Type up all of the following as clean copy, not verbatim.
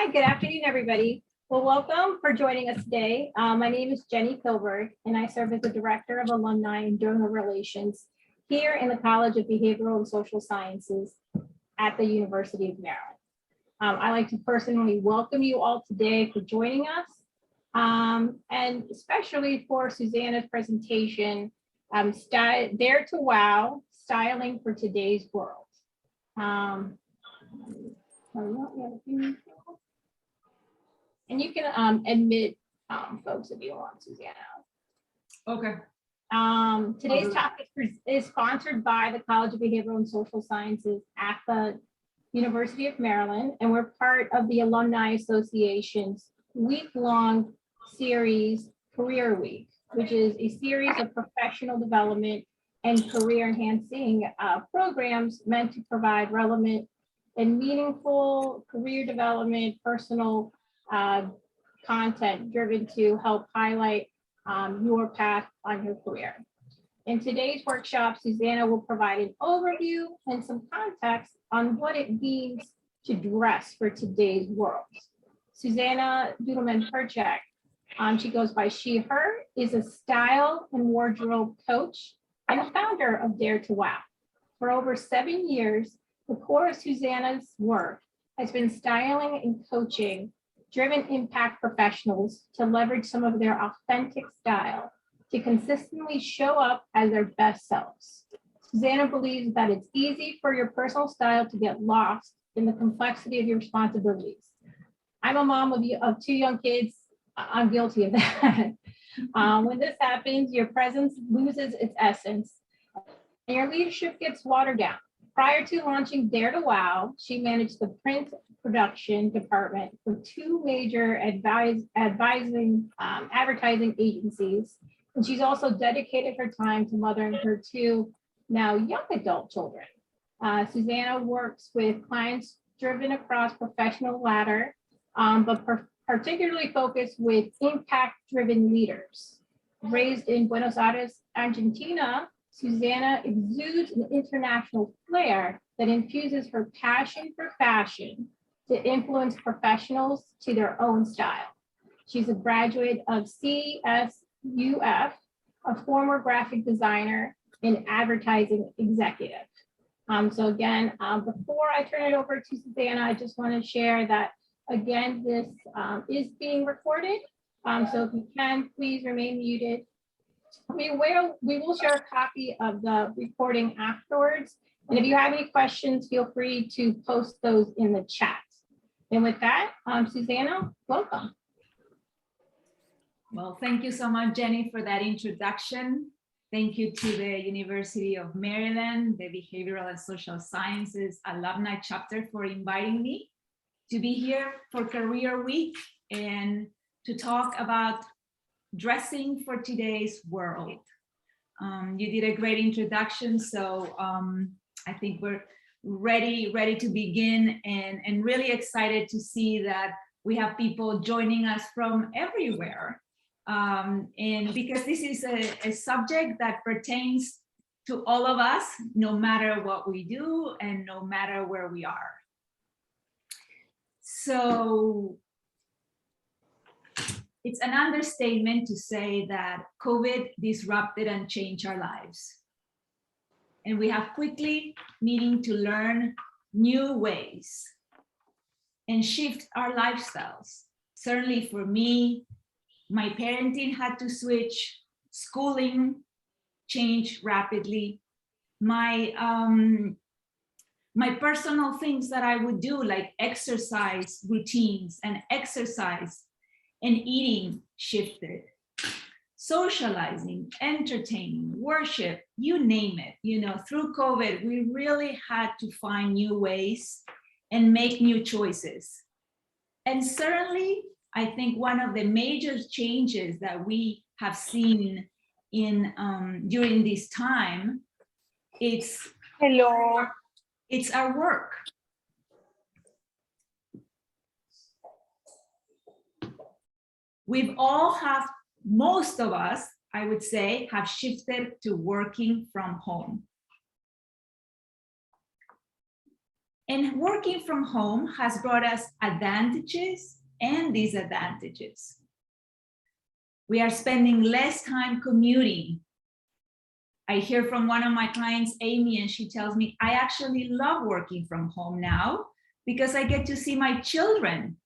Hi, good afternoon, everybody. Well, welcome for joining us today. My name is Jenny Kilberg, and I serve as the Director of Alumni and Donor Relations here in the College of Behavioral and Social Sciences at the University of Maryland. I'd like to personally welcome you all today for joining us, and especially for Susana's presentation, Dare to Wow, Styling for Today's World. And you can admit folks if you want, Susana. Okay. Today's topic is sponsored by the College of Behavioral and Social Sciences at the University of Maryland, and we're part of the Alumni Association's week-long series, Career Week, which is a series of professional development and career-enhancing programs meant to provide relevant and meaningful career development, personal content driven to help highlight your path on your career. In today's workshop, Susana will provide an overview and some context on what it means to dress for today's world. Susana Nudelman Perczek, she goes by she, her, is a style and wardrobe coach and a founder of Dare to Wow. For over 7 years, the core of Susana's work has been styling and coaching driven impact professionals to leverage some of their authentic style to consistently show up as their best selves. Susana believes that it's easy for your personal style to get lost in the complexity of your responsibilities. I'm a mom of 2 young kids. I'm guilty of that. When this happens, your presence loses its essence and your leadership gets watered down. Prior to launching Dare to Wow, she managed the print production department for 2 major advertising agencies. And she's also dedicated her time to mothering her 2 now young adult children. Susana works with clients driven across professional ladder, but particularly focused with impact-driven leaders. Raised in Buenos Aires, Argentina, Susana exudes an international flair that infuses her passion for fashion to influence professionals to their own style. She's a graduate of CSUF, a former graphic designer and advertising executive. So again, before I turn it over to Susana, I just want to share that, again, this is being recorded. So if you can, please remain muted. We will share a copy of the recording afterwards. And if you have any questions, feel free to post those in the chat. And with that, Susana, welcome. Well, thank you so much, Jenny, for that introduction. Thank you to the University of Maryland, the Behavioral and Social Sciences Alumni Chapter for inviting me to be here for Career Week and to talk about dressing for today's world. You did a great introduction, so I think we're ready to begin, and really excited to see that we have people joining us from everywhere. And because this is a subject that pertains to all of us, no matter what we do and no matter where we are. So it's an understatement to say that COVID disrupted and changed our lives. And we have quickly needing to learn new ways and shift our lifestyles. Certainly for me, my parenting had to switch, schooling changed rapidly. My personal things that I would do, like exercise routines and exercise and eating, shifted. Socializing, entertaining, worship, you name it. You know, through COVID, we really had to find new ways and make new choices. And certainly, I think one of the major changes that we have seen in during this time, it's our work. We've all have, most of us, I would say, have shifted to working from home. And working from home has brought us advantages and disadvantages. We are spending less time commuting. I hear from one of my clients, Amy, and she tells me, I actually love working from home now because I get to see my children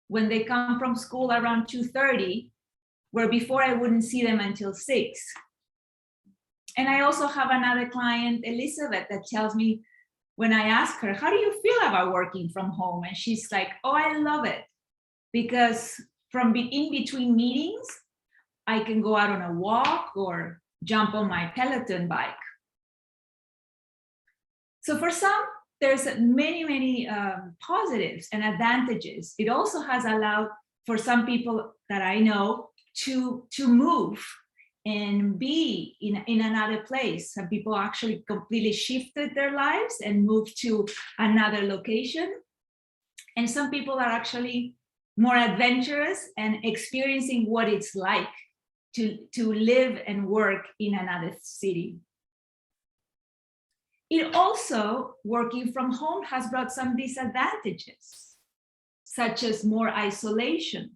when they come from school around 2:30, where before I wouldn't see them until 6. And I also have another client, Elizabeth, that tells me, when I ask her, how do you feel about working from home? And she's like, oh, I love it. Because from in between meetings, I can go out on a walk or jump on my Peloton bike. So for some, there's many positives and advantages. It also has allowed for some people that I know to move and be in another place. Some people actually completely shifted their lives and moved to another location. And some people are actually more adventurous and experiencing what it's like to live and work in another city. It also, working from home has brought some disadvantages, such as more isolation,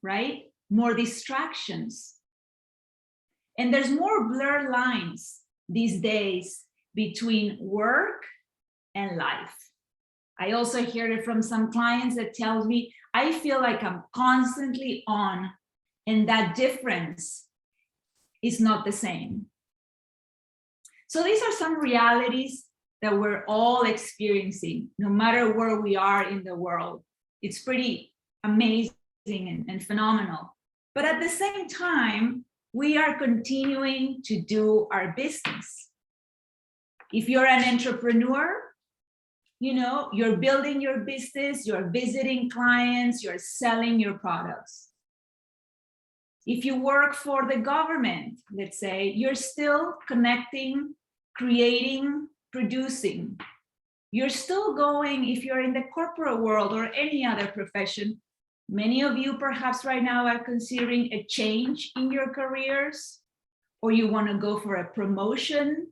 right? More distractions. And there's more blurred lines these days between work and life. I also hear it from some clients that tells me, I feel like I'm constantly on, and that difference is not the same. So these are some realities that we're all experiencing, no matter where we are in the world. It's pretty amazing and phenomenal. But at the same time, we are continuing to do our business. If you're an entrepreneur, you know, you're building your business, you're visiting clients, you're selling your products. If you work for the government, let's say, you're still connecting, creating, producing. You're still going, if you're in the corporate world or any other profession, many of you perhaps right now are considering a change in your careers, or you want to go for a promotion,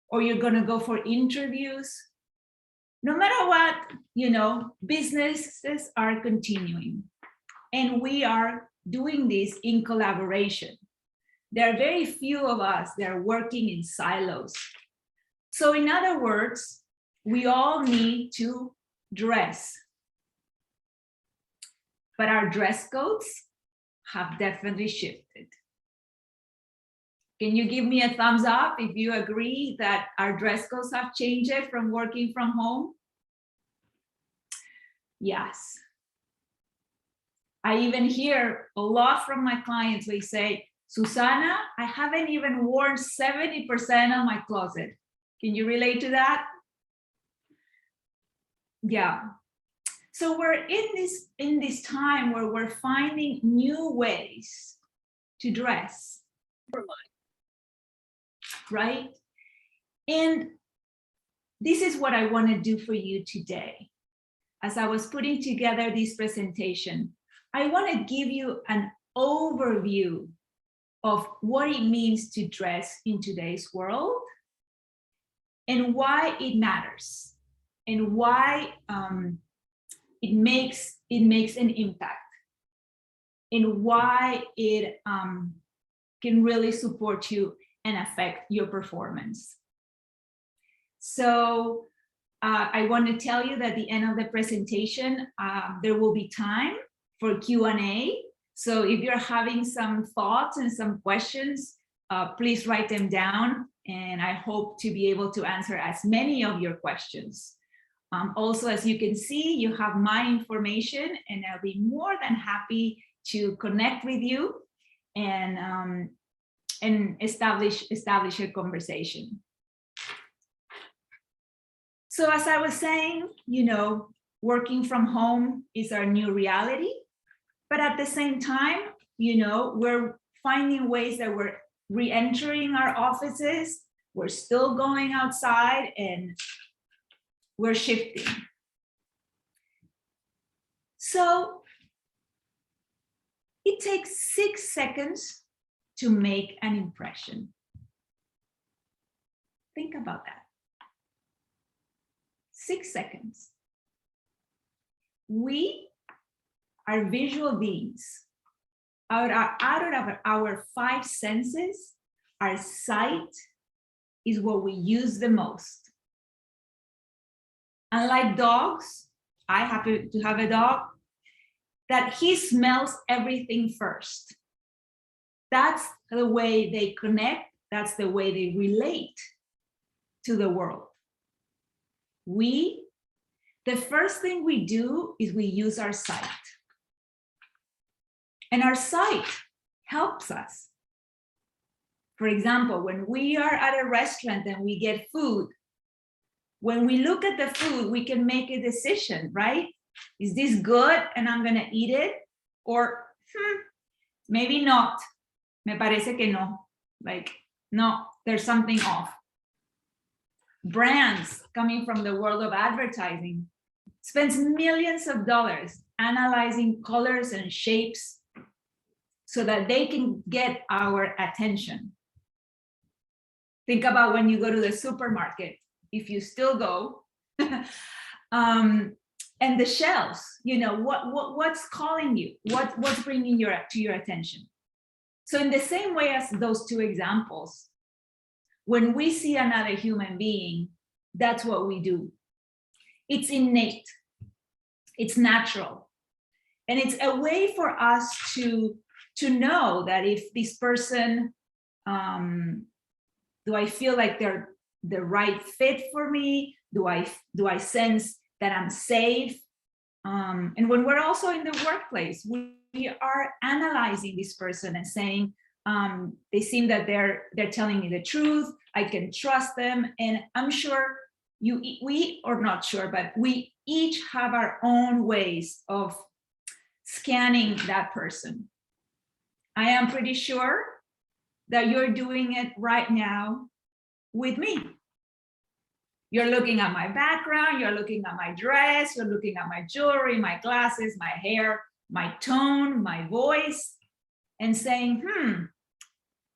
or you're going to go for interviews. No matter what, you know, businesses are continuing, and we are doing this in collaboration. There are very few of us that are working in silos. So in other words, we all need to dress. But our dress codes have definitely shifted. Can you give me a thumbs up if you agree that our dress codes have changed from working from home? Yes. I even hear a lot from my clients. They say, Susana, I haven't even worn 70% of my closet. Can you relate to that? Yeah. So we're in this time where we're finding new ways to dress, right? And this is what I want to do for you today. As I was putting together this presentation, I want to give you an overview of what it means to dress in today's world and why it matters and why it makes an impact and why it can really support you and affect your performance. So I want to tell you that at the end of the presentation, there will be time for Q&A. So if you're having some thoughts and some questions, please write them down, and I hope to be able to answer as many of your questions. Also, as you can see, you have my information, and I'll be more than happy to connect with you and establish a conversation. So as I was saying, you know, working from home is our new reality, but at the same time, you know, we're finding ways that we're re-entering our offices, we're still going outside, and we're shifting. So it takes 6 seconds to make an impression. Think about that. 6 seconds. We are visual beings. Out of our 5 senses, our sight is what we use the most. Unlike dogs, I happen to have a dog, that he smells everything first. That's the way they connect. That's the way they relate to the world. The first thing we do is we use our sight. And our sight helps us. For example, when we are at a restaurant and we get food, when we look at the food, we can make a decision, right? Is this good and I'm gonna eat it? Or maybe not. Me parece que no. Like, no, there's something off. Brands coming from the world of advertising spends millions of dollars analyzing colors and shapes so that they can get our attention. Think about when you go to the supermarket, if you still go, and the shelves, you know, what's calling you? What's bringing to your attention? So in the same way as those 2 examples, when we see another human being, that's what we do. It's innate, it's natural. And it's a way for us to know that if this person, do I feel like they're the right fit for me? Do I sense that I'm safe? And when we're also in the workplace, we are analyzing this person and saying, they seem that they're telling me the truth, I can trust them. And I'm sure we are not sure, but we each have our own ways of scanning that person. I am pretty sure that you're doing it right now with me. You're looking at my background, you're looking at my dress, you're looking at my jewelry, my glasses, my hair, my tone, my voice, and saying,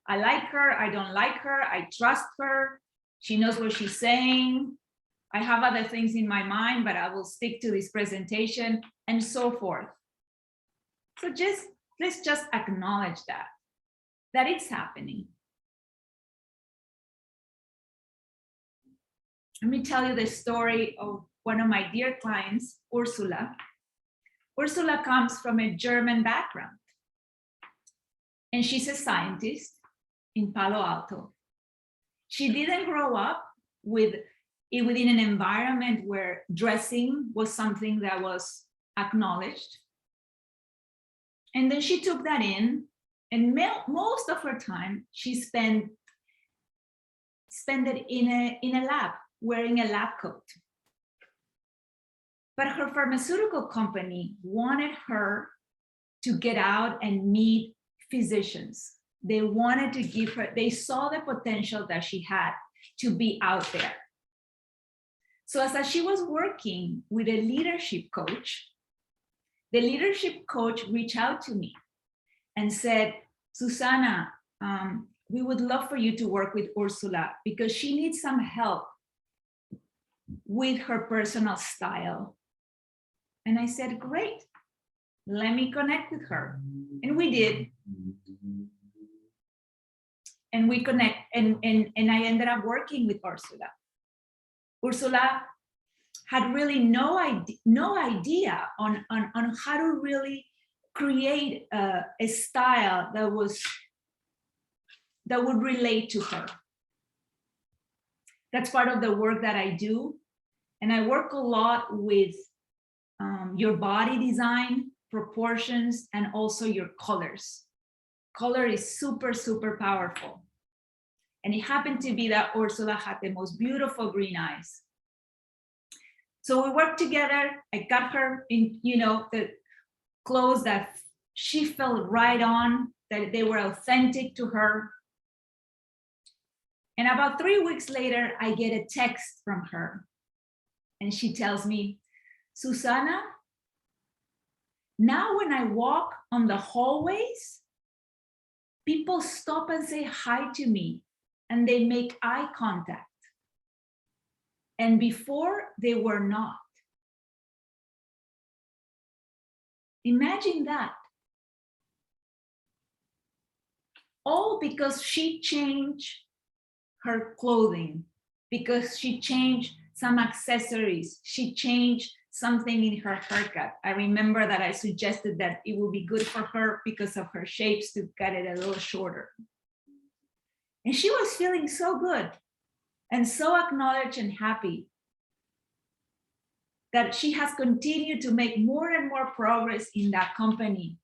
I like her, I don't like her, I trust her, she knows what she's saying, I have other things in my mind, but I will stick to this presentation, and so forth. So let's just acknowledge that it's happening. Let me tell you the story of one of my dear clients, Ursula. Ursula comes from a German background, and she's a scientist in Palo Alto. She didn't grow up within an environment where dressing was something that was acknowledged. And then she took that in, and most of her time she spent it in a lab, wearing a lab coat. But her pharmaceutical company wanted her to get out and meet physicians. They wanted to give her, they saw the potential that she had to be out there. So as she was working with a leadership coach, the leadership coach reached out to me and said, Susana, we would love for you to work with Ursula because she needs some help with her personal style. And I said, great, let me connect with her. And we did. And we connect, and I ended up working with Ursula. Ursula had really no idea on how to really create a style that would relate to her. That's part of the work that I do. And I work a lot with your body design, proportions, and also your colors. Color is super, super powerful. And it happened to be that Ursula had the most beautiful green eyes. So we worked together. I got her in, the clothes that she felt right on, that they were authentic to her. And about 3 weeks later, I get a text from her. And she tells me, Susana, now when I walk on the hallways, people stop and say hi to me, and they make eye contact. And before, they were not. Imagine that. All because she changed her clothing, because she changed some accessories, she changed something in her haircut. I remember that I suggested that it would be good for her because of her shapes to cut it a little shorter. And she was feeling so good and so acknowledged and happy that she has continued to make more and more progress in that company,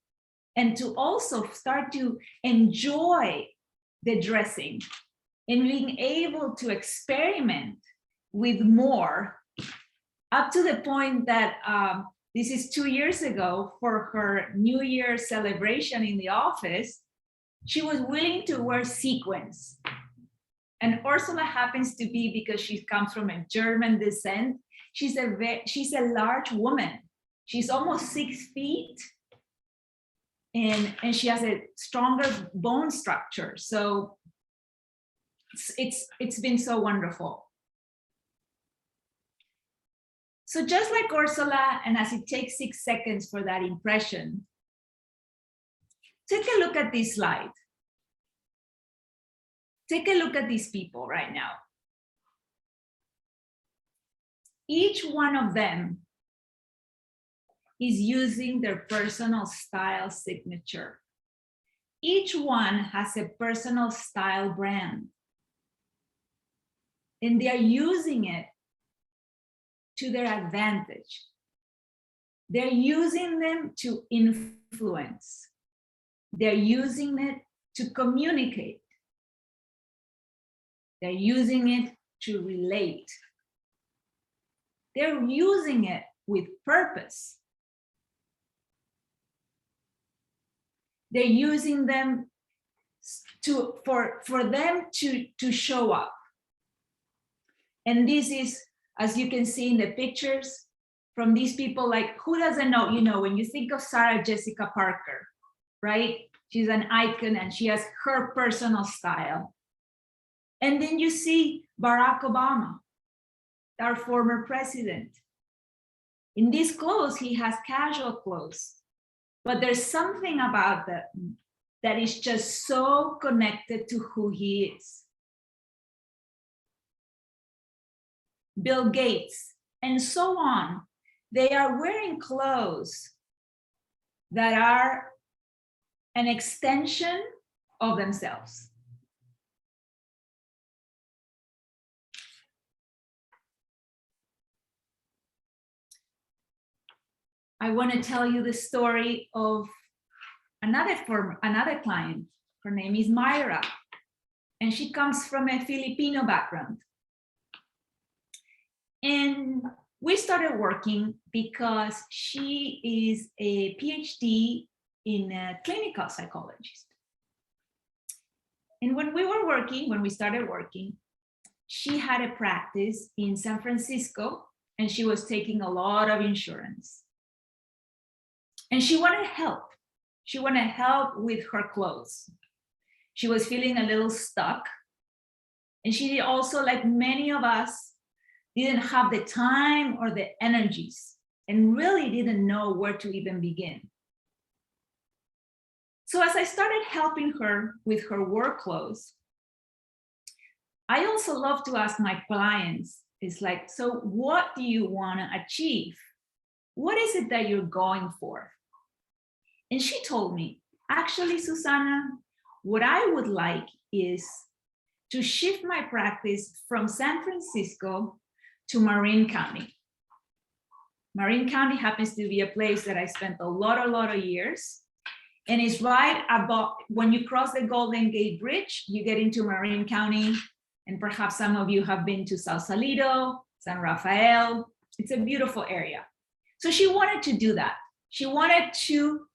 and to also start to enjoy the dressing and being able to experiment with more, up to the point that this is 2 years ago, for her New Year celebration in the office, she was willing to wear sequins. And Ursula happens to be, because she comes from a German descent, she's a large woman. She's almost 6 feet. And she has a stronger bone structure. So it's been so wonderful. So just like Ursula, and as it takes 6 seconds for that impression, take a look at this slide. Take a look at these people right now. Each one of them is using their personal style signature. Each one has a personal style brand. And they are using it to their advantage. They're using them to influence. They're using it to communicate. They're using it to relate. They're using it with purpose. They're using them for them to show up. And this is, as you can see in the pictures from these people, like, who doesn't know, when you think of Sarah Jessica Parker, right? She's an icon and she has her personal style. And then you see Barack Obama, our former president. In these clothes, he has casual clothes, but there's something about that is just so connected to who he is. Bill Gates, and so on. They are wearing clothes that are an extension of themselves. I want to tell you the story of another client. Her name is Myra, and she comes from a Filipino background. And we started working because she is a PhD in clinical psychologist. And when we started working, she had a practice in San Francisco, and she was taking a lot of insurance. And she wanted help. She wanted help with her clothes. She was feeling a little stuck. And she also, like many of us, didn't have the time or the energies, and really didn't know where to even begin. So as I started helping her with her work clothes, I also love to ask my clients, it's like, so what do you want to achieve? What is it that you're going for? And she told me, actually, Susana, what I would like is to shift my practice from San Francisco to Marin County. Marin County happens to be a place that I spent a lot of years. And it's right above, when you cross the Golden Gate Bridge, you get into Marin County. And perhaps some of you have been to Sausalito, San Rafael. It's a beautiful area. So she wanted to do that. She wanted to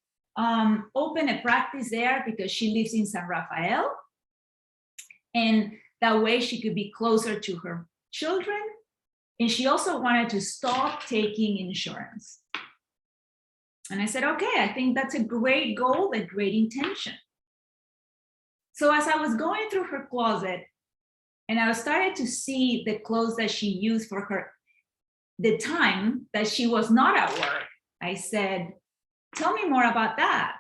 open a practice there because she lives in San Rafael. And that way she could be closer to her children. And she also wanted to stop taking insurance. And I said, okay, I think that's a great goal, a great intention. So as I was going through her closet And I started to see the clothes that she used for the time that she was not at work. I said, tell me more about that.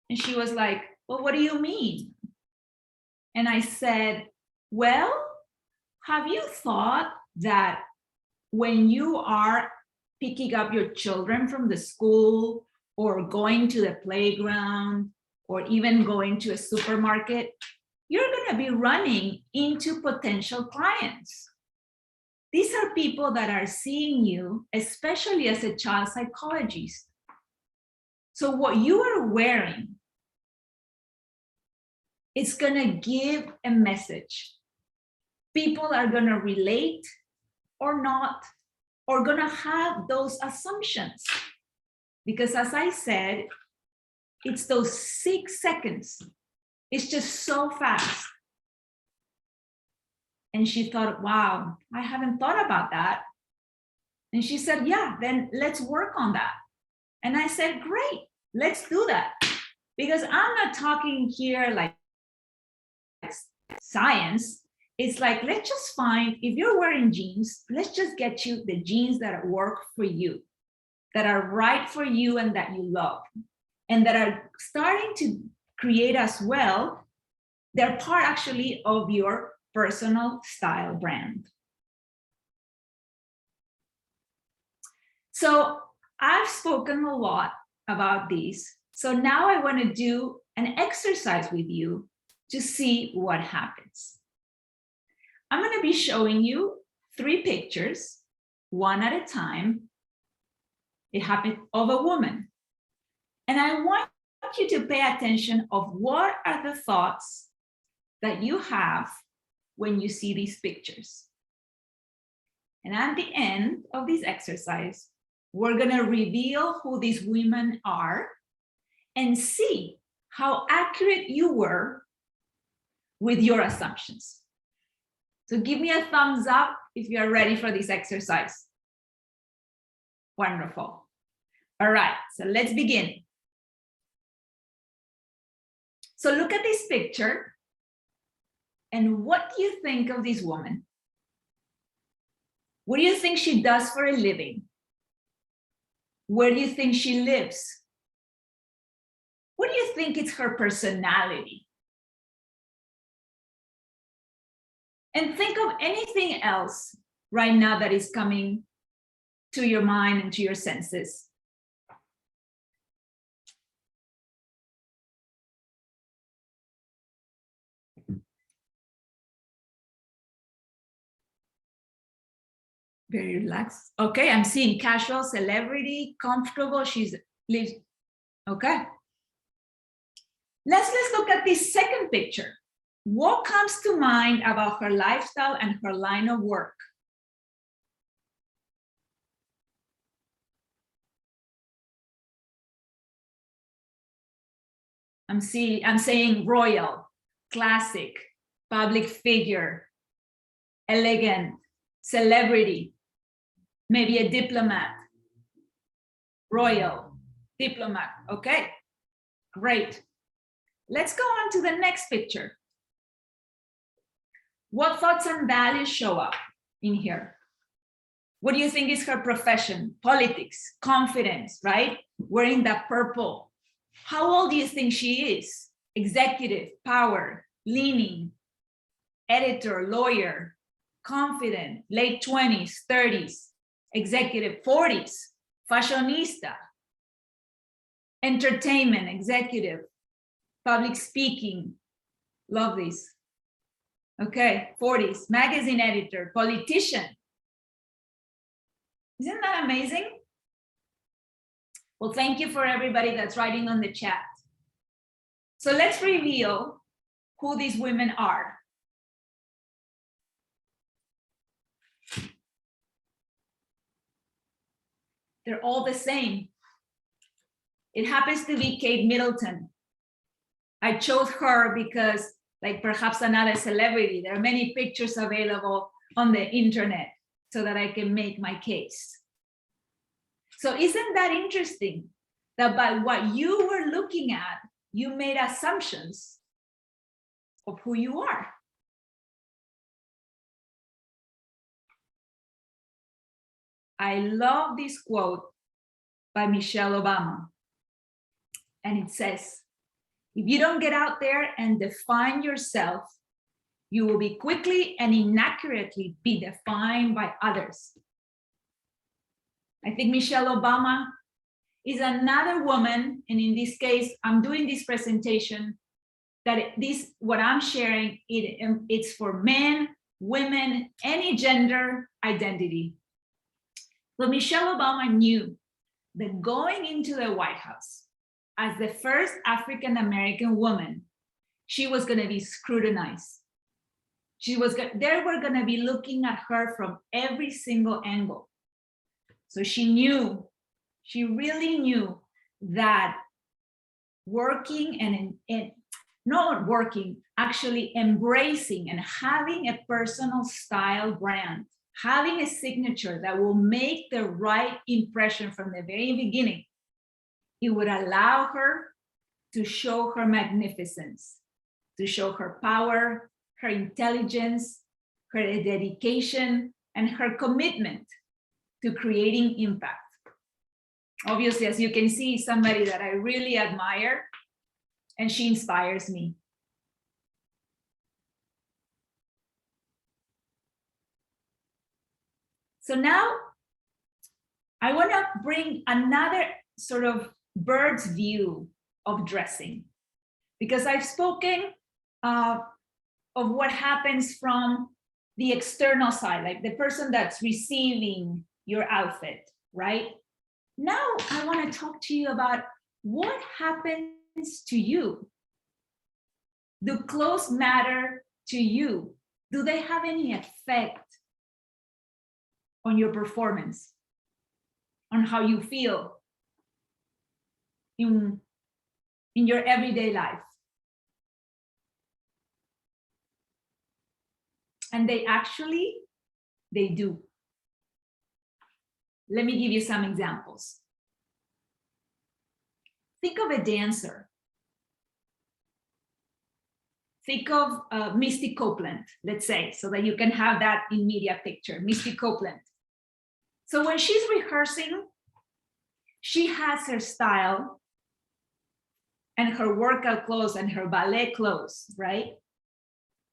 And she was like, well, what do you mean? And I said, well, have you thought that when you are picking up your children from the school or going to the playground or even going to a supermarket, you're going to be running into potential clients. These are people that are seeing you, especially as a child psychologist. So what you are wearing, it's going to give a message. People are going to relate or not, or going to have those assumptions. Because as I said, it's those 6 seconds. It's just so fast. And she thought, wow, I haven't thought about that. And she said, yeah, then let's work on that. And I said, great, let's do that. Because I'm not talking here like science. It's like, let's just find, if you're wearing jeans, let's just get you the jeans that work for you, that are right for you and that you love, and that are starting to create as well. They're part actually of your personal style brand. So I've spoken a lot about these. So now I want to do an exercise with you to see what happens. I'm going to be showing you 3 pictures, one at a time. It happened of a woman. And I want you to pay attention of what are the thoughts that you have when you see these pictures. And at the end of this exercise, we're going to reveal who these women are and see how accurate you were with your assumptions. So give me a thumbs up if you're ready for this exercise. Wonderful. All right, so let's begin. So look at this picture. And what do you think of this woman? What do you think she does for a living? Where do you think she lives? What do you think is her personality? And think of anything else right now that is coming to your mind and to your senses. Very relaxed. Okay, I'm seeing casual, celebrity, comfortable. She's lives. Okay. Let's look at this second picture. What comes to mind about her lifestyle and her line of work? I'm saying royal, classic, public figure, elegant, celebrity, maybe a diplomat, royal, diplomat. Okay, great. Let's go on to the next picture. What thoughts and values show up in here? What do you think is her profession? Politics, confidence, right? Wearing that purple. How old do you think she is? Executive, power, leaning, editor, lawyer, confident, late 20s, 30s, executive, 40s, fashionista, entertainment, executive, public speaking, love this. Okay, 40s, magazine editor, politician. Isn't that amazing? Well, thank you for everybody that's writing on the chat. So let's reveal who these women are. They're all the same. It happens to be Kate Middleton. I chose her because, like perhaps another celebrity, there are many pictures available on the internet so that I can make my case. So isn't that interesting that by what you were looking at, you made assumptions of who you are? I love this quote by Michelle Obama. And it says, if you don't get out there and define yourself, you will be quickly and inaccurately be defined by others. I think Michelle Obama is another woman, and in this case, I'm doing this presentation that what I'm sharing, it's for men, women, any gender identity. But Michelle Obama knew that going into the White House as the first African-American woman, she was going to be scrutinized. They were going to be looking at her from every single angle. So she really knew that actually embracing and having a personal style brand, having a signature that will make the right impression from the very beginning, it would allow her to show her magnificence, to show her power, her intelligence, her dedication, and her commitment to creating impact. Obviously, as you can see, somebody that I really admire, and she inspires me. So now I want to bring another sort of bird's view of dressing, because I've spoken of what happens from the external side, like the person that's receiving your outfit, right? Now I want to talk to you about what happens to you. Do clothes matter to you? Do they have any effect on your performance, on how you feel in your everyday life? And they do. Let me give you some examples. Think of a dancer. Think of Misty Copeland, let's say, so that you can have that immediate picture. Misty Copeland. So when she's rehearsing, she has her style and her workout clothes and her ballet clothes, right?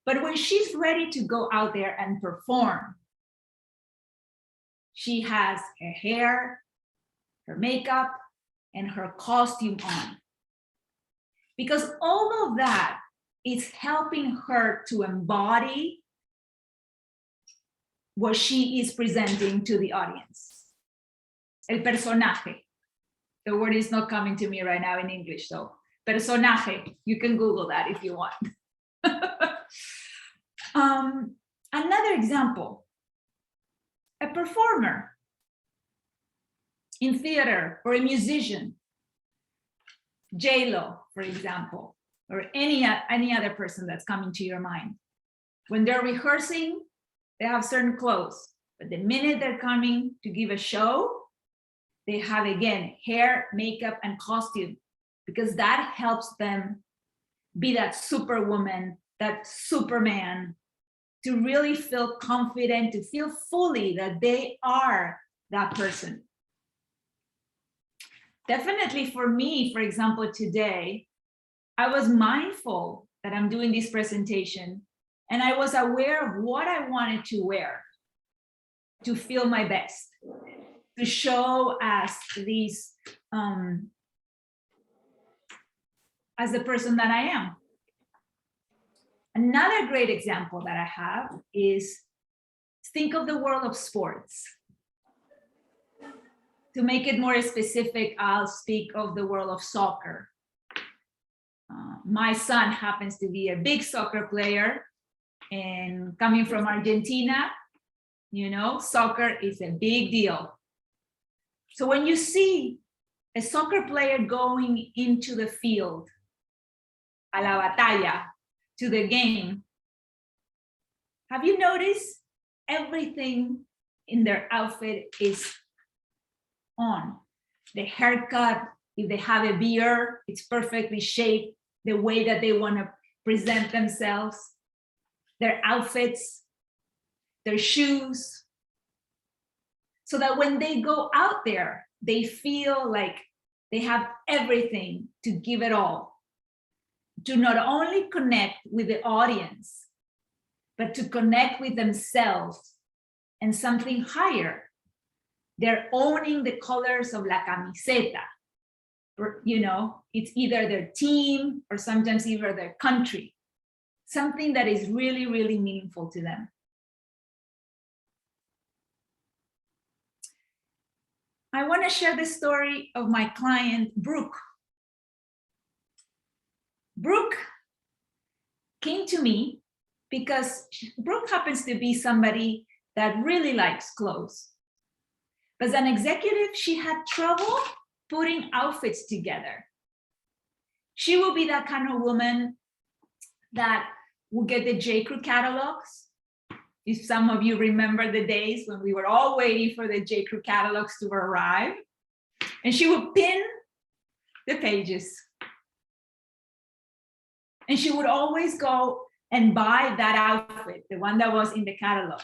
But when she's ready to go out there and perform, she has her hair, her makeup, and her costume on. Because all of that is helping her to embody what she is presenting to the audience. El personaje. The word is not coming to me right now in English, though. Personaje. You can Google that if you want. Another example, a performer in theater or a musician, J-Lo, for example, or any other person that's coming to your mind. When they're rehearsing, they have certain clothes, but the minute they're coming to give a show, they have, again, hair, makeup, and costume, because that helps them be that superwoman, that superman, to really feel confident, to feel fully that they are that person. Definitely for me, for example, today, I was mindful that I'm doing this presentation, and I was aware of what I wanted to wear to feel my best, to show as this, as the person that I am. Another great example that I have is, think of the world of sports. To make it more specific, I'll speak of the world of soccer. My son happens to be a big soccer player, and coming from Argentina, you know, soccer is a big deal. So when you see a soccer player going into the field, a la batalla, to the game, have you noticed everything in their outfit is on? The haircut, if they have a beard, it's perfectly shaped the way that they want to present themselves. Their outfits, their shoes. so that when they go out there, they feel like they have everything to give it all, to not only connect with the audience, but to connect with themselves and something higher. They're owning the colors of la camiseta. Or, you know, it's either their team or sometimes even their country, something that is really, really meaningful to them. I want to share the story of my client, Brooke. Brooke came to me because Brooke happens to be somebody that really likes clothes. As an executive, she had trouble putting outfits together. She will be that kind of woman that will get the J. Crew catalogs. If some of you remember the days when we were all waiting for the J. Crew catalogs to arrive, and she would pin the pages. And she would always go and buy that outfit, the one that was in the catalog.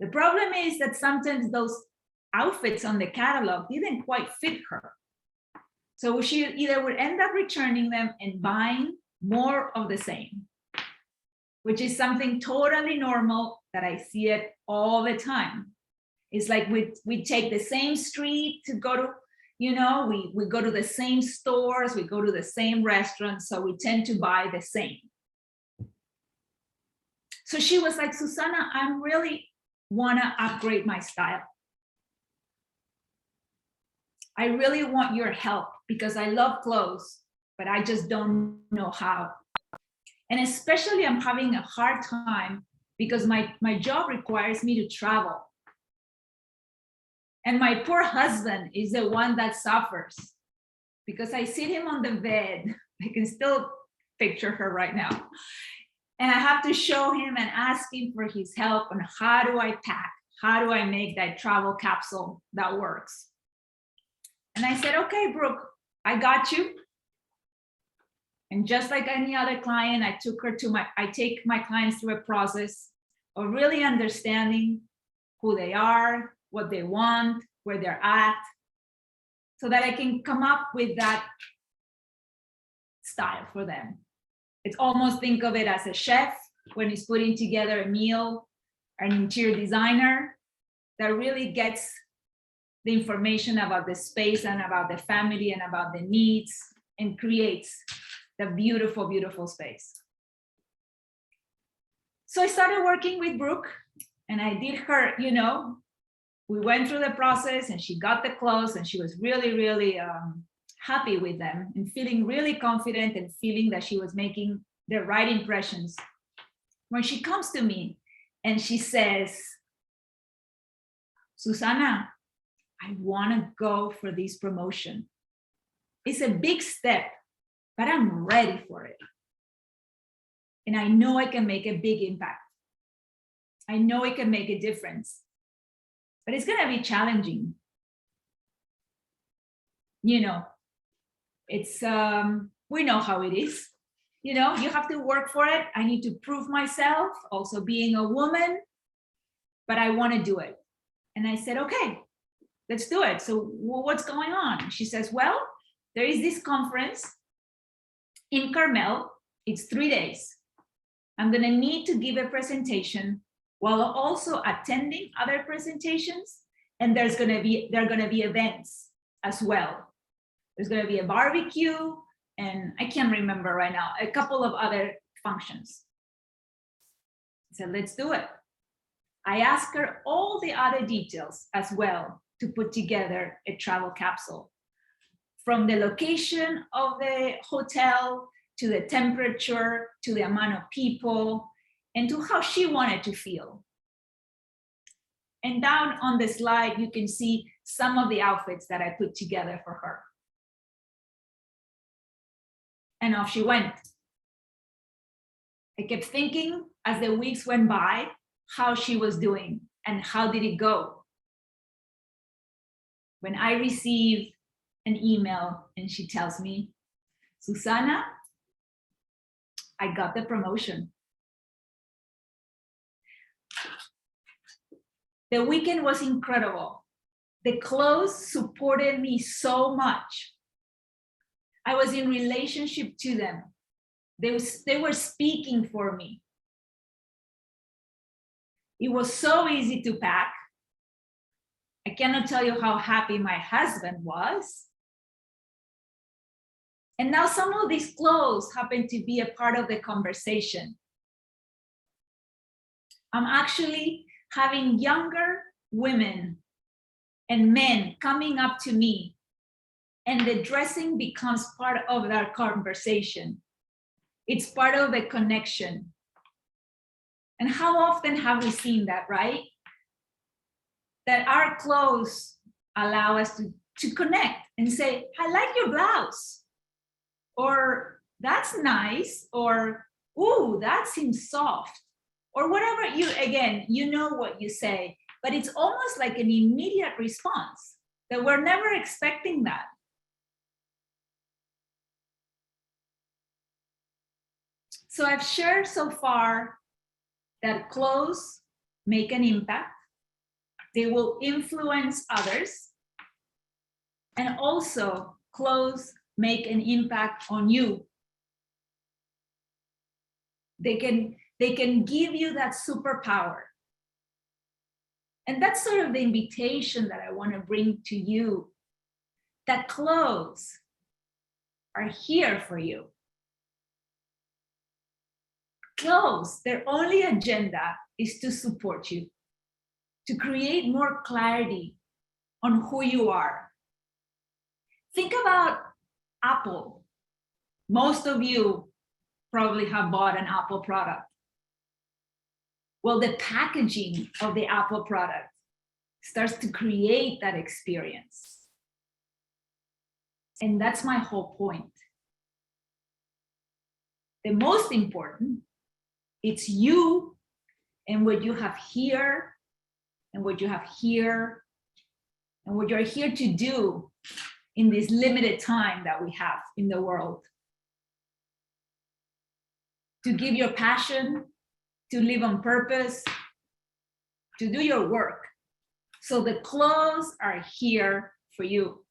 The problem is that sometimes those outfits on the catalog didn't quite fit her. So she either would end up returning them and buying more of the same, which is something totally normal that I see it all the time. It's like we take the same street to go to, you know, we go to the same stores, we go to the same restaurants, so we tend to buy the same. So she was like, Susana, I really wanna upgrade my style. I really want your help because I love clothes, but I just don't know how. And especially I'm having a hard time because my job requires me to travel. And my poor husband is the one that suffers because I sit him on the bed. I can still picture her right now. And I have to show him and ask him for his help on how do I pack? How do I make that travel capsule that works? And I said, okay, Brooke, I got you. And just like any other client, I take my clients through a process of really understanding who they are, what they want, where they're at, so that I can come up with that style for them. It's almost think of it as a chef when he's putting together a meal, an interior designer that really gets the information about the space and about the family and about the needs and creates the beautiful, beautiful space. So I started working with Brooke and I did her, you know, we went through the process and she got the clothes and she was really, really happy with them and feeling really confident and feeling that she was making the right impressions. When she comes to me and she says, Susana, I want to go for this promotion. It's a big step, but I'm ready for it. And I know I can make a big impact. I know it can make a difference, but it's going to be challenging. You know, it's, we know how it is. You know, you have to work for it. I need to prove myself, also being a woman, but I want to do it. And I said, okay, let's do it. So what's going on? She says, well, there is this conference in Carmel. It's 3 days. I'm going to need to give a presentation while also attending other presentations. And there are going to be events as well. There's going to be a barbecue, and I can't remember right now, a couple of other functions. I said, let's do it. I asked her all the other details as well to put together a travel capsule, from the location of the hotel to the temperature, to the amount of people, and to how she wanted to feel. And down on the slide, you can see some of the outfits that I put together for her. And off she went. I kept thinking as the weeks went by, how she was doing and how did it go. When I received an email and she tells me, Susana, I got the promotion. The weekend was incredible. The clothes supported me so much. I was in relationship to them. They were speaking for me. It was so easy to pack. I cannot tell you how happy my husband was. And now some of these clothes happen to be a part of the conversation. I'm actually having younger women and men coming up to me, and the dressing becomes part of that conversation. It's part of the connection. And how often have we seen that, right? That our clothes allow us to connect and say, I like your blouse, or that's nice, or, ooh, that seems soft, or whatever. You know what you say, but it's almost like an immediate response that we're never expecting that. So I've shared so far that clothes make an impact. They will influence others. And also, clothes make an impact on you. They can give you that superpower. And that's sort of the invitation that I want to bring to you, that clothes are here for you. Clothes, their only agenda is to support you, to create more clarity on who you are. Think about Apple. Most of you probably have bought an Apple product. Well, the packaging of the Apple product starts to create that experience. And that's my whole point. The most important, it's you and what you have here, and what you have here, and what you're here to do in this limited time that we have in the world. To give your passion, to live on purpose, to do your work. So the clothes are here for you.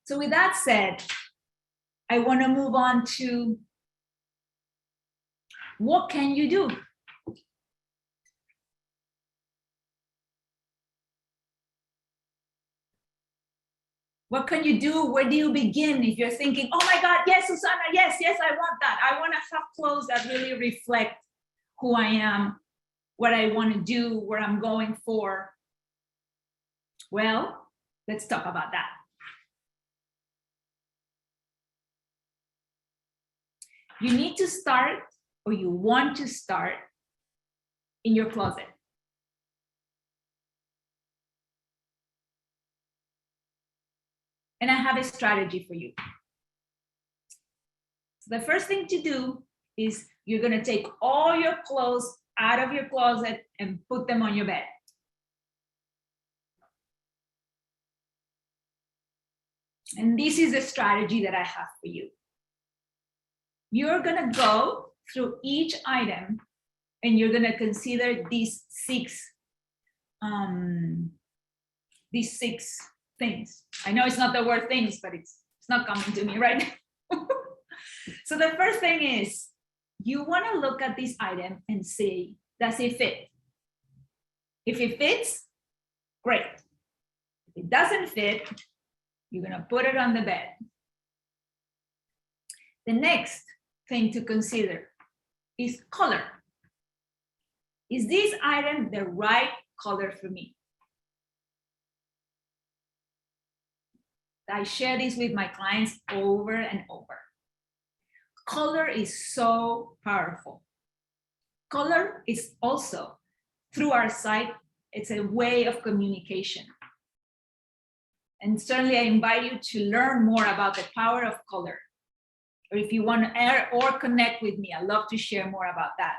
So with that said, I want to move on to what can you do? What can you do? Where do you begin? If you're thinking, oh my God, yes, Susana, yes, I want that. I want to have clothes that really reflect who I am, what I want to do, where I'm going for. Well, let's talk about that. You need to start, or you want to start, in your closet. And I have a strategy for you. So the first thing to do is you're going to take all your clothes out of your closet and put them on your bed. And this is the strategy that I have for you. You're going to go through each item and you're going to consider these six things. I know it's not the word things, but it's not coming to me right now. So the first thing is you want to look at this item and see, does it fit? If it fits, great. If it doesn't fit, you're going to put it on the bed. The next thing to consider is color. Is this item the right color for me? I share this with my clients over and over. Color is so powerful. Color is also, through our sight, it's a way of communication. And certainly I invite you to learn more about the power of color. Or if you want to air or connect with me, I'd love to share more about that.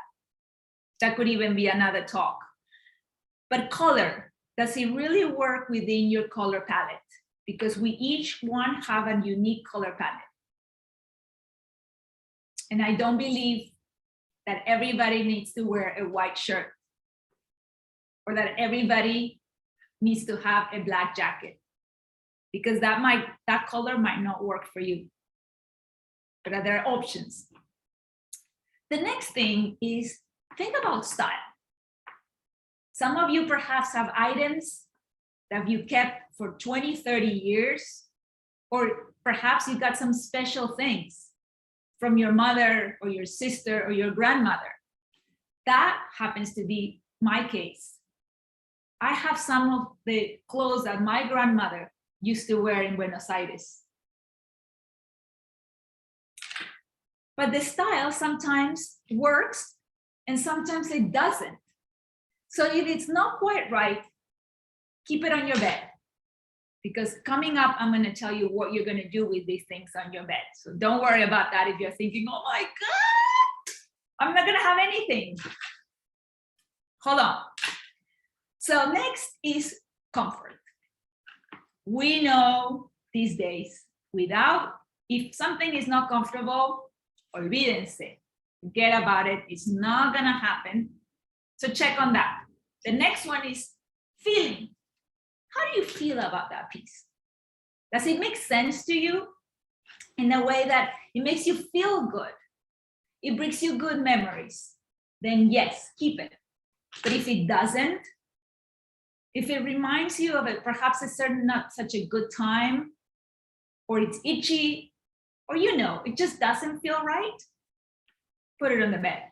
That could even be another talk. But color, does it really work within your color palette? Because we each one have a unique color palette. And I don't believe that everybody needs to wear a white shirt. or that everybody needs to have a black jacket, because that color might not work for you, but there are options. The next thing is think about style. Some of you perhaps have items that you kept for 20, 30 years, or perhaps you got some special things from your mother or your sister or your grandmother. That happens to be my case. I have some of the clothes that my grandmother used to wear in Buenos Aires. But the style sometimes works and sometimes it doesn't. So if it's not quite right, keep it on your bed. Because coming up, I'm going to tell you what you're going to do with these things on your bed. So don't worry about that if you're thinking, oh my God, I'm not going to have anything. Hold on. So next is comfort. We know these days, if something is not comfortable, olvídense, forget about it. It's not going to happen. So check on that. The next one is feeling. How do you feel about that piece? Does it make sense to you in a way that it makes you feel good? It brings you good memories. Then yes, keep it. But if it doesn't, if it reminds you of perhaps a certain not such a good time, or it's itchy, or it just doesn't feel right, put it on the bed.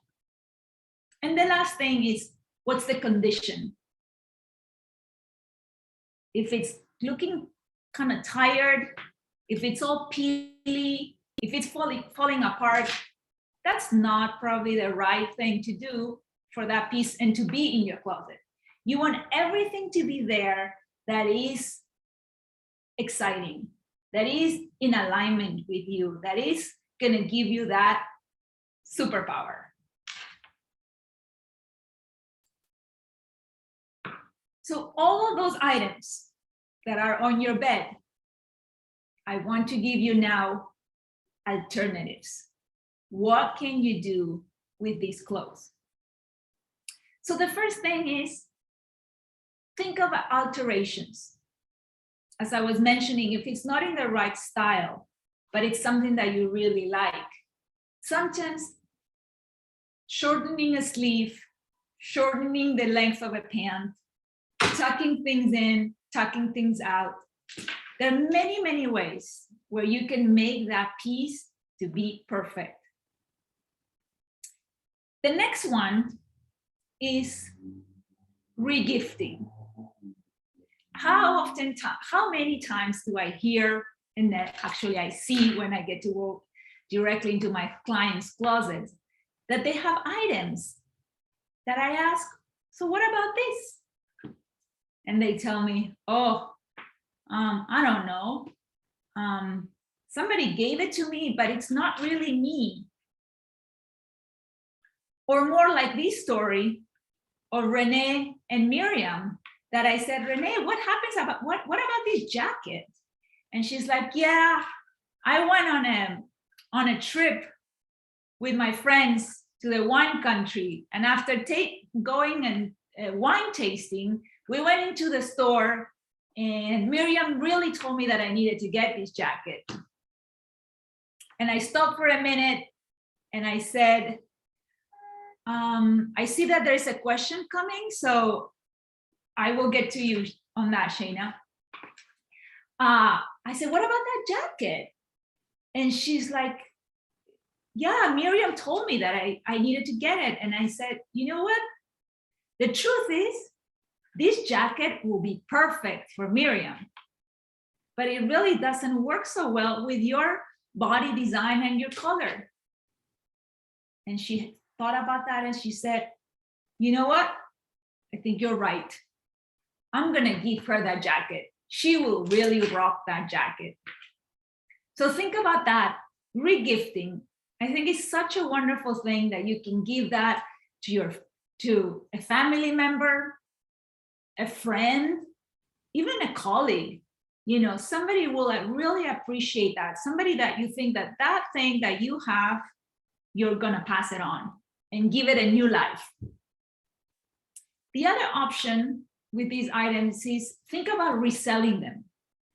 And the last thing is, what's the condition? If it's looking kind of tired, if it's all peely, if it's falling apart, that's not probably the right thing to do for that piece and to be in your closet. You want everything to be there that is exciting, that is in alignment with you, that is going to give you that superpower. So all of those items that are on your bed, I want to give you now alternatives. What can you do with these clothes? So the first thing is, think of alterations. As I was mentioning, if it's not in the right style, but it's something that you really like, sometimes shortening a sleeve, shortening the length of a pant, tucking things in, tucking things out. There are many, many ways where you can make that piece to be perfect. The next one is regifting. How many times do I hear, and that actually I see when I get to walk directly into my clients' closets, that they have items that I ask, so what about this? And they tell me, I don't know. Somebody gave it to me, but it's not really me. Or more like this story of Renee and Miriam, that I said, Renee, what about this jacket? And she's like, yeah, I went on a trip with my friends to the wine country. And after going and wine tasting, we went into the store and Miriam really told me that I needed to get this jacket. And I stopped for a minute and I said, I see that there's a question coming, so I will get to you on that, Shayna. I said, what about that jacket? And she's like, yeah, Miriam told me that I needed to get it. And I said, you know what? The truth is, this jacket will be perfect for Miriam, but it really doesn't work so well with your body design and your color. And she thought about that and she said, you know what? I think you're right. I'm gonna give her that jacket. She will really rock that jacket. So think about that, regifting. I think it's such a wonderful thing that you can give that to a family member, a friend, even a colleague. Somebody will really appreciate that. Somebody that you think that thing that you have, you're gonna pass it on and give it a new life. The other option with these items is think about reselling them.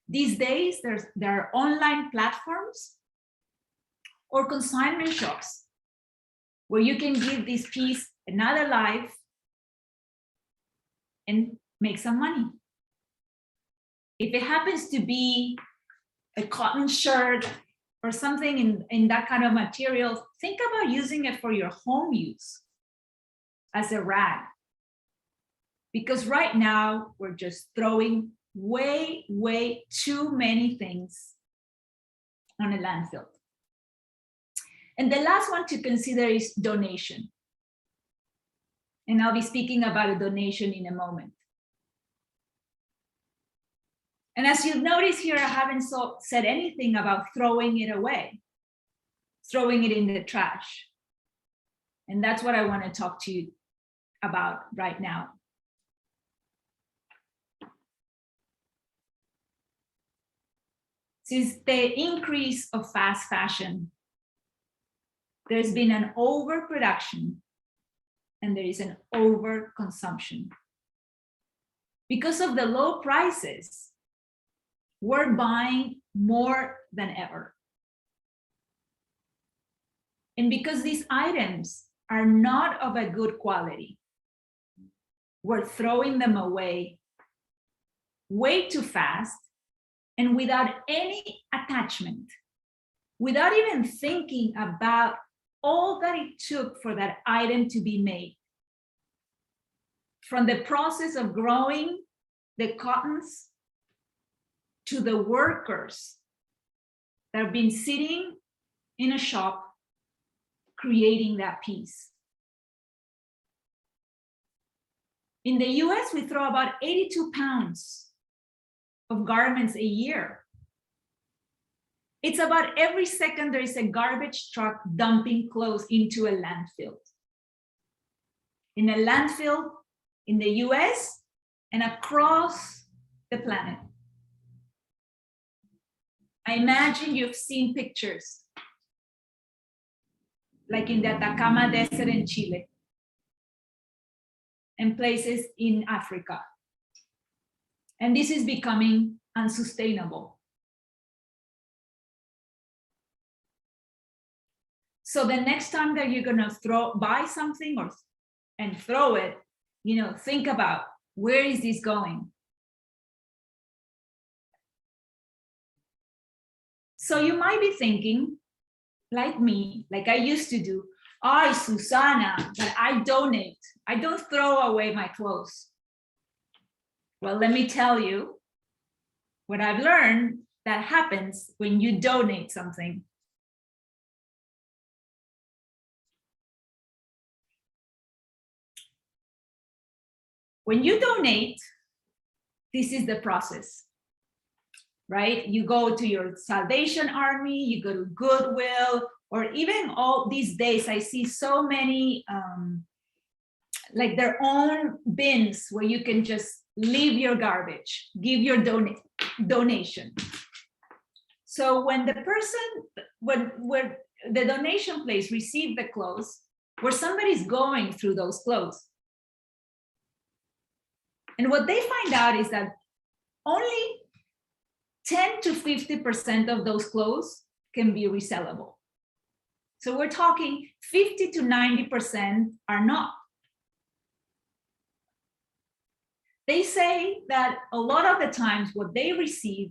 These days, there are online platforms or consignment shops where you can give this piece another life and make some money. If it happens to be a cotton shirt or something in that kind of material, think about using it for your home use as a rag. Because right now, we're just throwing way, way too many things on a landfill. And the last one to consider is donation. And I'll be speaking about a donation in a moment. And as you've noticed here, I haven't said anything about throwing it away, throwing it in the trash. And that's what I want to talk to you about right now. Since the increase of fast fashion, there's been an overproduction and there is an overconsumption. Because of the low prices, we're buying more than ever. And because these items are not of a good quality, we're throwing them away way too fast and without any attachment, without even thinking about all that it took for that item to be made. From the process of growing the cottons to the workers that have been sitting in a shop creating that piece. In the US, we throw about 82 pounds of garments a year. It's about every second there is a garbage truck dumping clothes into a landfill. In a landfill in the US and across the planet. I imagine you've seen pictures like in the Atacama Desert in Chile and places in Africa. And this is becoming unsustainable. So the next time that you're gonna buy something and throw it, think about where is this going? So you might be thinking, like me, like I used to do, Susana, but I donate. I don't throw away my clothes. Well, let me tell you what I've learned that happens when you donate something. When you donate, this is the process, right? You go to your Salvation Army, you go to Goodwill, or even all these days, I see so many like their own bins where you can just leave your garbage, give your donation. So when the person, when the donation place receive the clothes, where somebody's going through those clothes. And what they find out is that only 10 to 50% of those clothes can be resellable. So we're talking 50 to 90% are not. They say that a lot of the times what they receive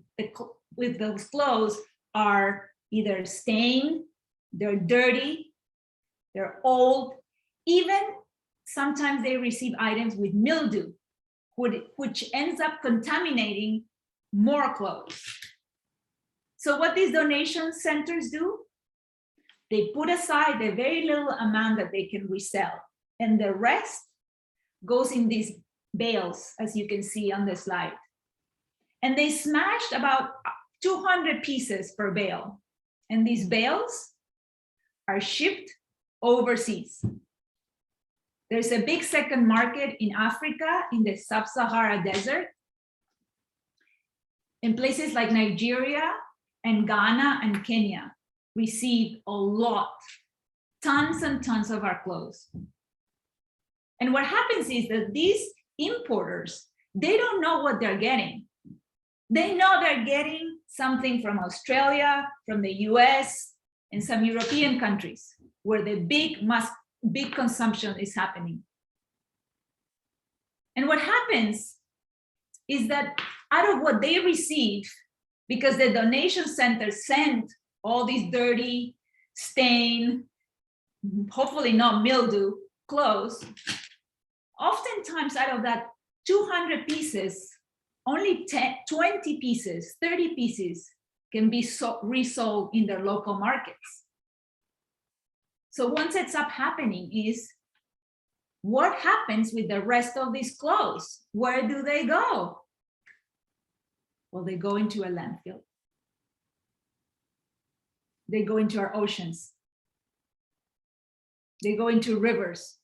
with those clothes are either stained, they're dirty, they're old, even sometimes they receive items with mildew, which ends up contaminating more clothes. So what these donation centers do, they put aside the very little amount that they can resell, and the rest goes in these bales, as you can see on the slide. And they smashed about 200 pieces per bale. And these bales are shipped overseas. There's a big second market in Africa, in the sub-Sahara desert. In places like Nigeria and Ghana and Kenya receive a lot, tons and tons of our clothes. And what happens is that these importers, they don't know what they're getting. They know they're getting something from Australia, from the US, and some European countries where the big consumption is happening. And what happens is that out of what they receive, because the donation center sent all these dirty, stained, hopefully not mildew clothes, oftentimes out of that 200 pieces, only 20 pieces, 30 pieces can be resold in their local markets. So what ends up happening is, what happens with the rest of these clothes? Where do they go? Well, they go into a landfill. They go into our oceans. They go into rivers.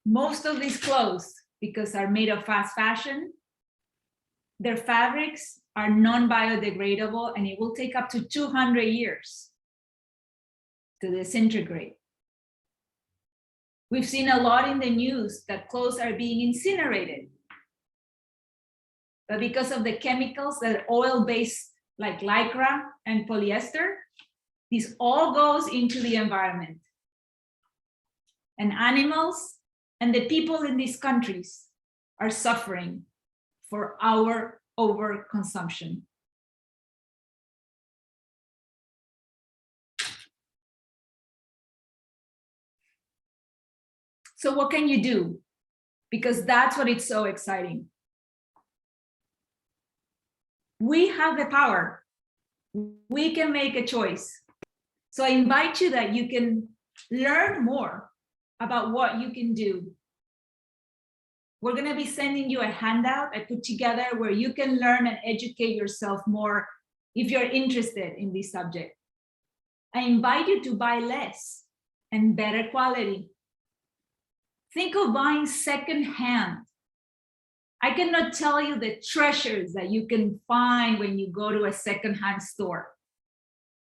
Most of these clothes, because are made of fast fashion, their fabrics are non-biodegradable, and it will take up to 200 years to disintegrate. We've seen a lot in the news that clothes are being incinerated. But because of the chemicals that are oil-based, like lycra and polyester, this all goes into the environment. And animals and the people in these countries are suffering for our overconsumption. So what can you do? Because that's what it's so exciting. We have the power. We can make a choice. So I invite you that you can learn more about what you can do. We're going to be sending you a handout I put together where you can learn and educate yourself more if you're interested in this subject. I invite you to buy less and better quality. Think of buying secondhand. I cannot tell you the treasures that you can find when you go to a secondhand store.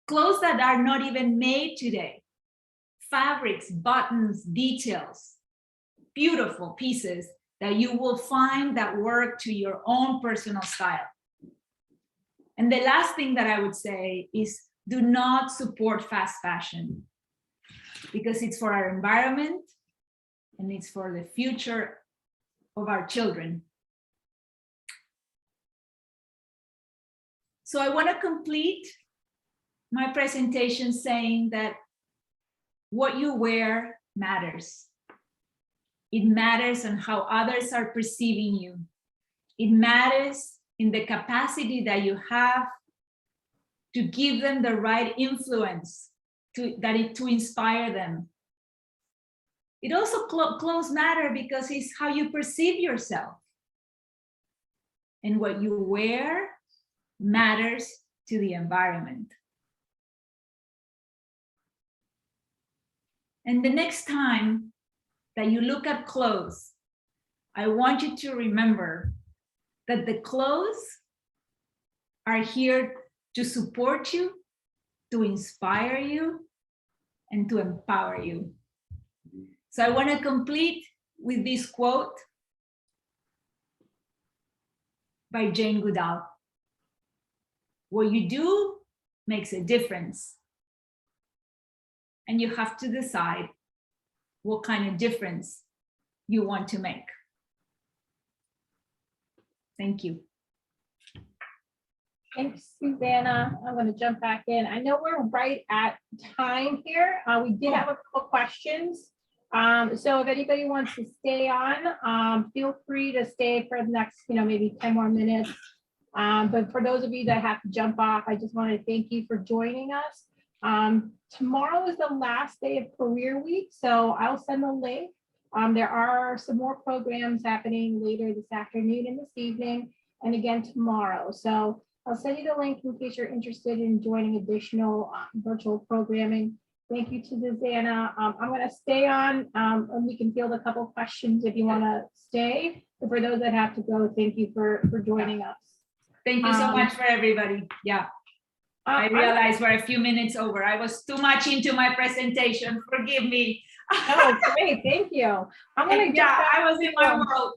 Clothes that are not even made today. Fabrics, buttons, details. Beautiful pieces that you will find that work to your own personal style. And the last thing that I would say is, do not support fast fashion, because it's for our environment and it's for the future of our children. So I want to complete my presentation saying that what you wear matters. It matters on how others are perceiving you. It matters in the capacity that you have to give them the right influence to inspire them. It also clothes matter because it's how you perceive yourself. And what you wear matters to the environment. And the next time that you look at clothes, I want you to remember that the clothes are here to support you, to inspire you, and to empower you. So I want to complete with this quote by Jane Goodall. What you do makes a difference. And you have to decide what kind of difference you want to make. Thank you. Thanks, Susana. I'm going to jump back in. I know we're right at time here. We did have a couple questions. So if anybody wants to stay on, feel free to stay for the next, maybe 10 more minutes. But for those of you that have to jump off, I just want to thank you for joining us. Tomorrow is the last day of Career Week, so I'll send the link. There are some more programs happening later this afternoon and this evening, and again tomorrow. So I'll send you the link in case you're interested in joining additional virtual programming. Thank you to Susana. I'm going to stay on, and we can field a couple questions if you want to stay. But for those that have to go, thank you for joining us. Thank you so much for everybody. Yeah. I realize we're a few minutes over. I was too much into my presentation. Forgive me. Oh, great, thank you. I'm gonna jump Yeah, back. I was in my world.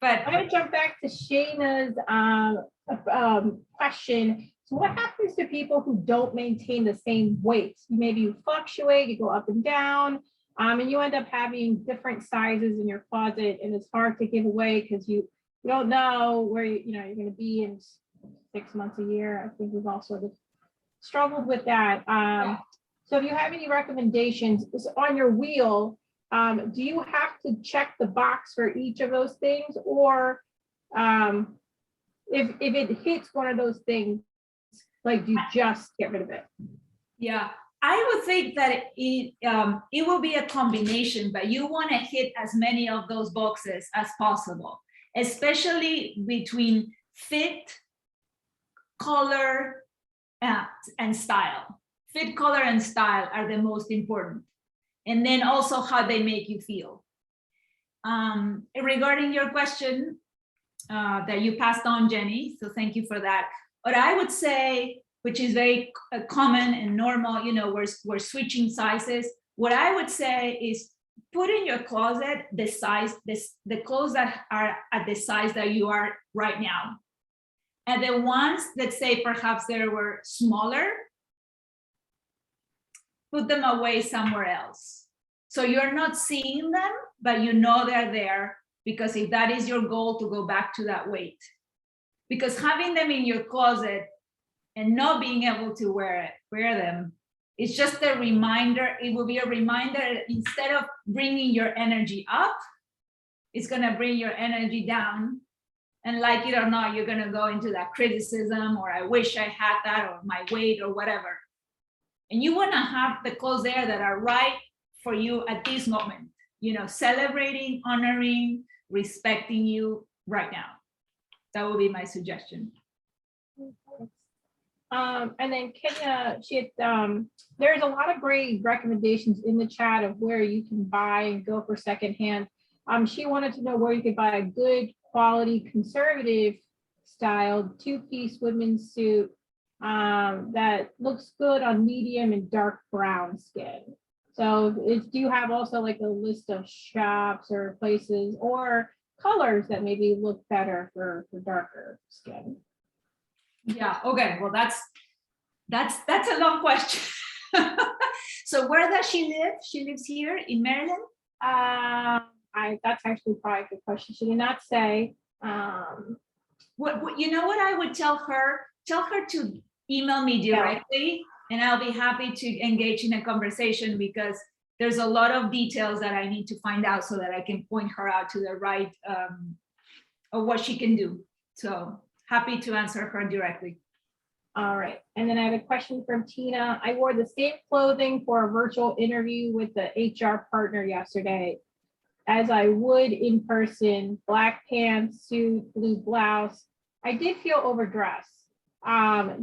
But I'm gonna jump back to Shayna's question. So what happens to people who don't maintain the same weight? Maybe you fluctuate, you go up and down, and you end up having different sizes in your closet, and it's hard to give away because you don't know where you're going to be in 6 months, a year. I think we've all sort of struggled with that. So if you have any recommendations on your wheel, do you have to check the box for each of those things, or if it hits one of those things, like, do you just get rid of it? yeah, I would think that it will be a combination, but you want to hit as many of those boxes as possible, especially between fit, color, and style. Fit, color, and style are the most important. And then also how they make you feel. Regarding your question that you passed on, Jenny, so thank you for that. What I would say, which is very common and normal, we're switching sizes. What I would say is put in your closet the size, the clothes that are at the size that you are right now. And the ones that say perhaps they were smaller, put them away somewhere else. So you're not seeing them, but you know they're there, because if that is your goal, to go back to that weight. Because having them in your closet and not being able to wear them, it's just a reminder. It will be a reminder, instead of bringing your energy up, it's gonna bring your energy down. And like it or not, you're gonna go into that criticism, or I wish I had that, or my weight, or whatever. And you wanna have the clothes there that are right for you at this moment, celebrating, honoring, respecting you right now. That would be my suggestion. And then Kenya, there's a lot of great recommendations in the chat of where you can buy and go for secondhand. She wanted to know where you could buy a good quality conservative style 2-piece women's suit that looks good on medium and dark brown skin. So do you have also like a list of shops or places or colors that maybe look better for darker skin? Yeah, okay, well, that's a long question. So where does she live? She lives here in Maryland? That's actually probably a good question. She did not say. What you know what I would tell her? Tell her to email me directly, and I'll be happy to engage in a conversation, because there's a lot of details that I need to find out so that I can point her out to the right of what she can do. So happy to answer her directly. All right. And then I have a question from Tina. I wore the same clothing for a virtual interview with the HR partner yesterday as I would in person: black pants, suit, blue blouse. I did feel overdressed.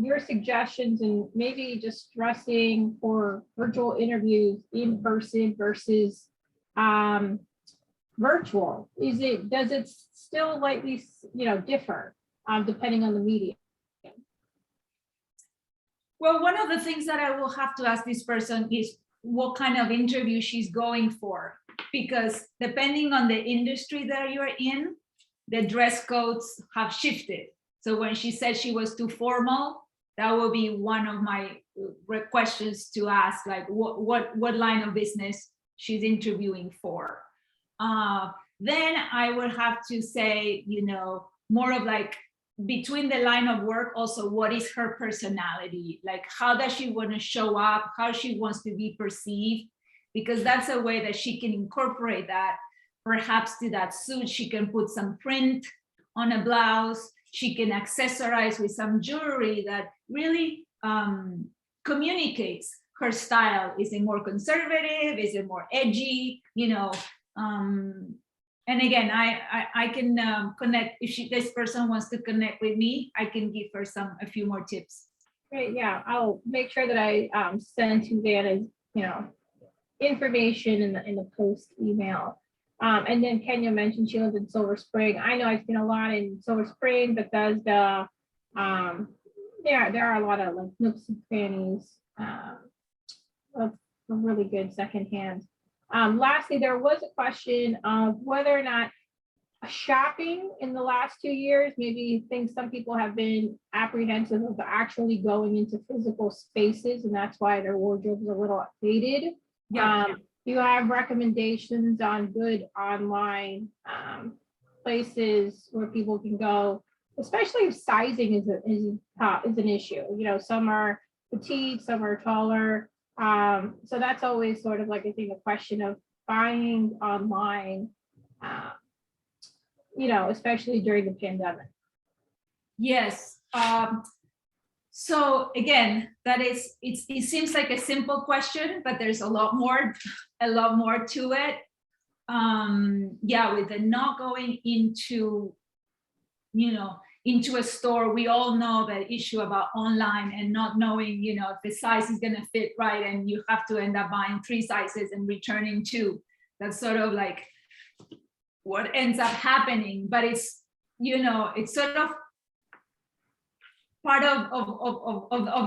Your suggestions, and maybe just dressing for virtual interviews in person versus virtual. Does it still likely, differ depending on the medium? Well, one of the things that I will have to ask this person is what kind of interview she's going for, because depending on the industry that you're in, the dress codes have shifted. So when she said she was too formal, that will be one of my questions to ask, like what line of business she's interviewing for. Then I would have to say, more of like between the line of work, also what is her personality? Like, how does she want to show up? How she wants to be perceived? Because that's a way that she can incorporate that. Perhaps to that suit, she can put some print on a blouse. She can accessorize with some jewelry that really communicates her style. Is it more conservative? Is it more edgy? And again, I can connect, if this person wants to connect with me, I can give her a few more tips. Great, yeah, I'll make sure that I send Susana's, information in the post email. And then Kenya mentioned she lives in Silver Spring. I know I've seen a lot in Silver Spring, Bethesda. There are a lot of like nooks and crannies of really good secondhand. Lastly, there was a question of whether or not shopping in the last 2 years, maybe things some people have been apprehensive of actually going into physical spaces, and that's why their wardrobe is a little outdated. Yeah. You have recommendations on good online places where people can go, especially if sizing is an issue. You know, some are petite, some are taller. So that's always sort of like, I think, a question of buying online, you know, especially during the pandemic. Yes. So again, it seems like a simple question, but there's a lot more to it. Yeah, with the not going into, you know, into a store, we all know the issue about online and not knowing, you know, if the size is going to fit right, and you have to end up buying 3 sizes and returning 2. That's sort of like what ends up happening. But it's, you know, it's sort of part of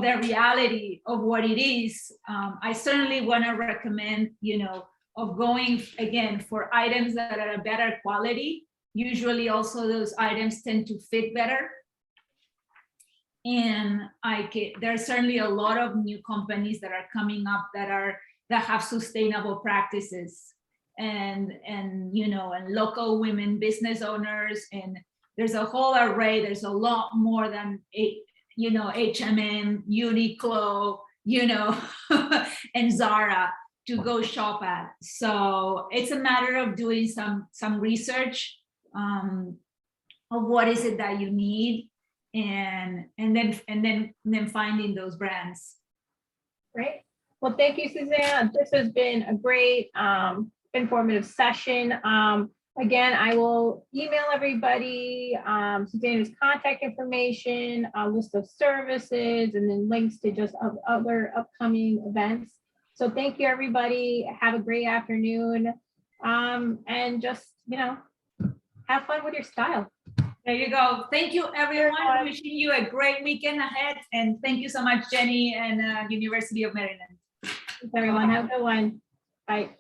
the reality of what it is. I certainly want to recommend, you know, of going again for items that are a better quality. Usually also those items tend to fit better. And there's certainly a lot of new companies that are coming up that have sustainable practices, and you know, and local women business owners, and there's a whole array. There's a lot more than you know, H&M, Uniqlo, you know, and Zara to go shop at. So it's a matter of doing some research of what is it that you need, and then finding those brands. Great. Well, thank you, Susana. This has been a great informative session. Again, I will email everybody Susana's contact information, a list of services, and then links to just other upcoming events. So thank you, everybody. Have a great afternoon. And just, you know, have fun with your style. There you go. Thank you, everyone. Wishing you a great weekend ahead. And thank you so much, Jenny and University of Maryland. Thanks, everyone. Have a good one. Bye.